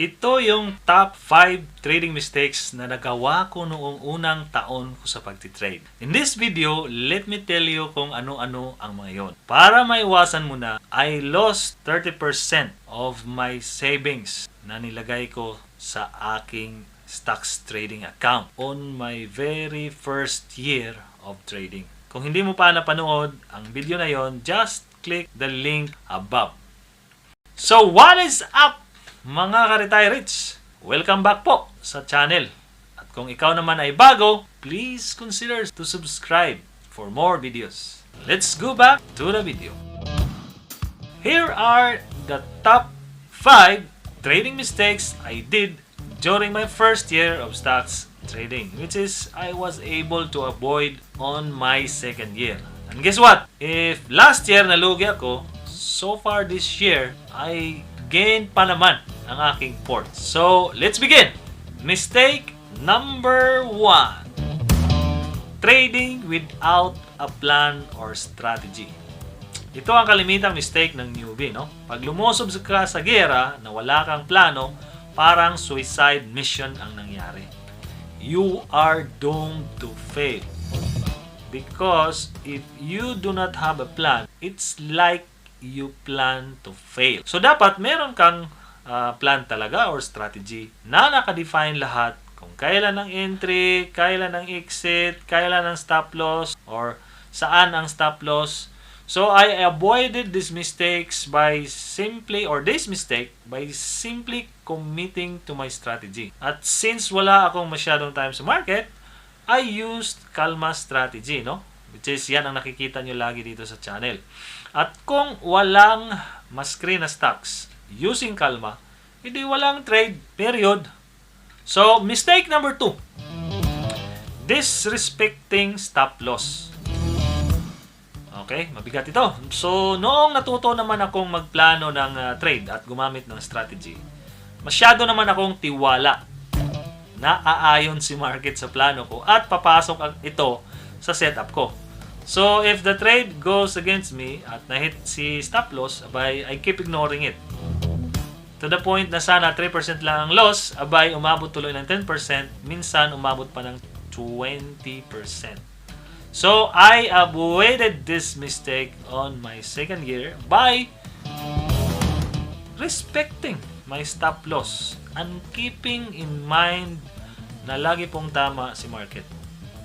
Ito yung top 5 trading mistakes na nagawa ko noong unang taon ko sa pagtitrade. In this video, let me tell you kung ano-ano ang mga yon. Para maiwasan mo na, I lost 30% of my savings na nilagay ko sa aking stocks trading account on my very first year of trading. Kung hindi mo pa napanood ang video na yon, just click the link above. So what is up, mga ka-retire-rich? Welcome back po sa channel. At kung ikaw naman ay bago, please consider to subscribe for more videos. Let's go back to the video. Here are the top 5 trading mistakes I did during my first year of stocks trading, which is I was able to avoid on my second year. And guess what? If last year nalugi ako, so far this year, I gained pa naman ang aking port. So, let's begin! Mistake number 1. Trading without a plan or strategy. Ito ang kalimitang mistake ng newbie, no? Pag lumusob ka sa gera na wala kang plano, parang suicide mission ang nangyari. You are doomed to fail. Because if you do not have a plan, it's like you plan to fail. So, dapat meron kang plan talaga or strategy na nakadefine lahat kung kailan ang entry, kailan ang exit, kailan ang stop loss, or saan ang stop loss. So, I avoided these mistakes by simply committing to my strategy. At since wala akong masyadong time sa market, I used Kalma strategy, no? Which is yan ang nakikita nyo lagi dito sa channel. At kung walang ma-screen na stocks using Kalma, hindi walang trade, period. So, mistake number 2. Disrespecting stop loss. Okay, mabigat ito. So, noong natuto naman akong magplano ng trade at gumamit ng strategy, masyado naman akong tiwala na aayon si market sa plano ko at papasok ito sa setup ko. So, if the trade goes against me at na-hit si stop loss, abay, I keep ignoring it. To the point na sana 3% lang ang loss, abay, umabot tuloy ng 10%, minsan umabot pa ng 20%. So, I avoided this mistake on my second year by respecting my stop loss and keeping in mind na lagi pong tama si market.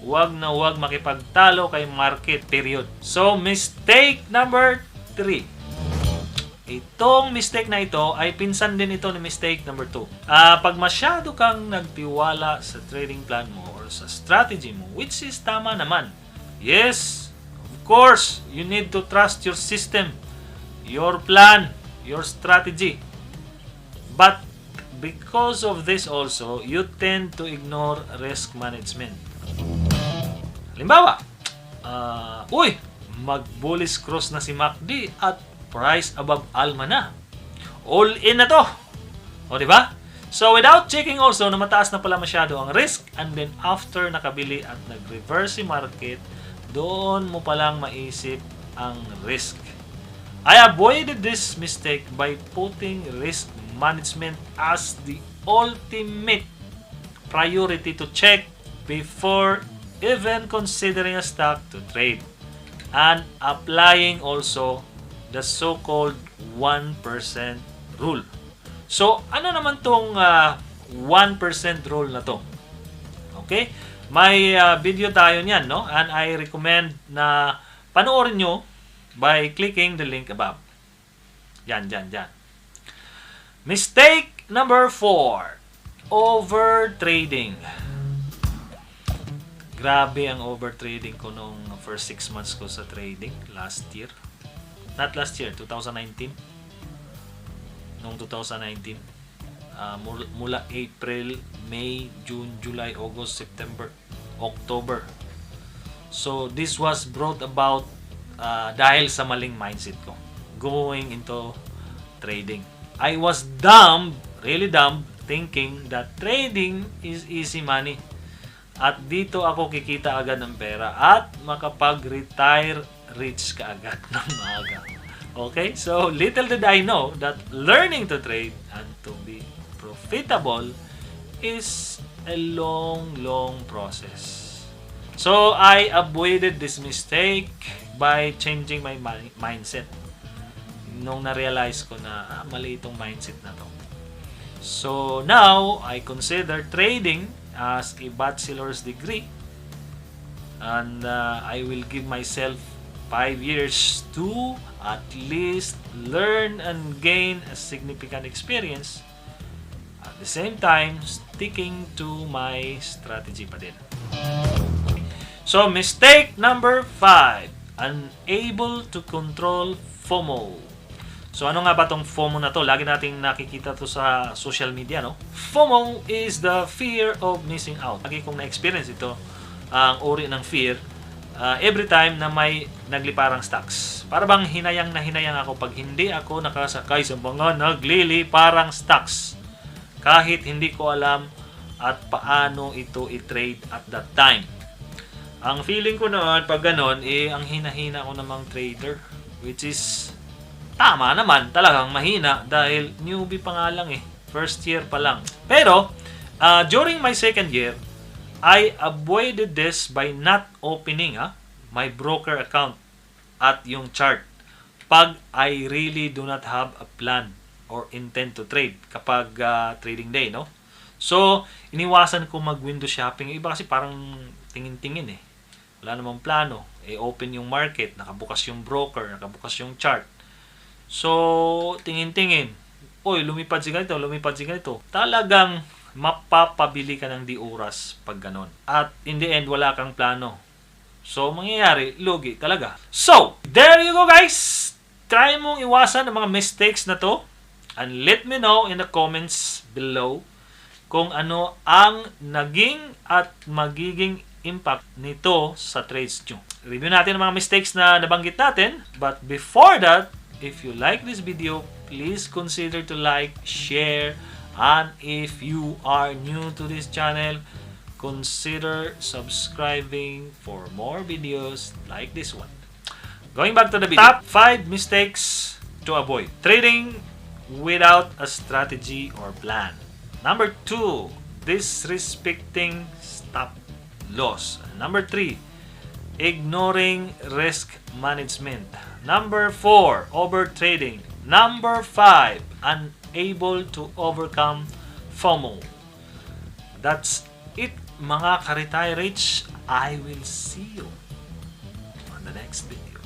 Huwag na huwag makipagtalo kay market, period. So, mistake number 3. Itong mistake na ito ay pinsan din ito ni mistake number 2. Pag masyado kang nagtiwala sa trading plan mo or sa strategy mo, which is tama naman. Yes, of course, you need to trust your system, your plan, your strategy. But because of this also, you tend to ignore risk management. Halimbawa, mag-bullish cross na si MACD at price above Alma na. All in na to. O, diba? So, without checking also na mataas na pala masyado ang risk, and then after nakabili at nag-reverse si market, doon mo palang maisip ang risk. I avoided this mistake by putting risk management as the ultimate priority to check before even considering a stock to trade, and applying also the so-called 1% rule. So, ano naman tong 1% rule na to? Okay? May video tayo niyan, no? And I recommend na panoorin nyo by clicking the link above. Yan. Mistake number 4. Overtrading. Grabe ang overtrading ko nung first 6 months ko sa trading last year. Not last year, 2019. Noong 2019. Mula April, May, June, July, August, September, October. So, this was brought about dahil sa maling mindset ko going into trading. I was dumb, really dumb, thinking that trading is easy money. At dito ako kikita agad ng pera at makapag-retire rich ka agad ng maaga. Okay? So, little did I know that learning to trade and to be profitable profitable is a long process. So, I avoided this mistake by changing my mindset. Nung na-realize ko na mali itong mindset na to. So, now, I consider trading as a bachelor's degree. And I will give myself 5 years to at least learn and gain a significant experience. At the same time, sticking to my strategy pa din. So, mistake number 5. Unable to control FOMO. So, ano nga ba tong FOMO na to? Lagi nating nakikita to sa social media, no? FOMO is the fear of missing out. Lagi kong na-experience ito, ang uri ng fear, every time na may nagliparang stocks. Para bang hinayang na hinayang ako pag hindi ako nakasakay sa mga nagliliparang stocks. Kahit hindi ko alam at paano ito i-trade at that time. Ang feeling ko noon, pag ganon, ang hina-hina ko namang trader. Which is, tama naman, talagang mahina dahil newbie pa nga lang First year pa lang. Pero, during my second year, I avoided this by not opening my broker account at yung chart pag I really do not have a plan or intend to trade kapag trading day, no? So, iniwasan ko mag-window shopping. Iba kasi parang tingin-tingin Wala namang plano. Open yung market, nakabukas yung broker, nakabukas yung chart. So, tingin-tingin. Oy, lumipad si ganito, lumipad si ganito. Talagang mapapabili ka ng di oras pag ganon. At in the end, wala kang plano. So, mangyayari, lugi talaga. So, there you go guys! Try mong iwasan ang mga mistakes na to. And let me know in the comments below kung ano ang naging at magiging impact nito sa trades nyo. Review natin ang mga mistakes na nabanggit natin. But before that, if you like this video, please consider to like, share, and if you are new to this channel, consider subscribing for more videos like this one. Going back to the video. Top 5 mistakes to avoid. Trading without a strategy or plan. Number 2, disrespecting stop loss. Number 3, ignoring risk management. Number 4, overtrading. Number 5, unable to overcome FOMO. That's it, mga ka-retire rich. I will see you on the next video.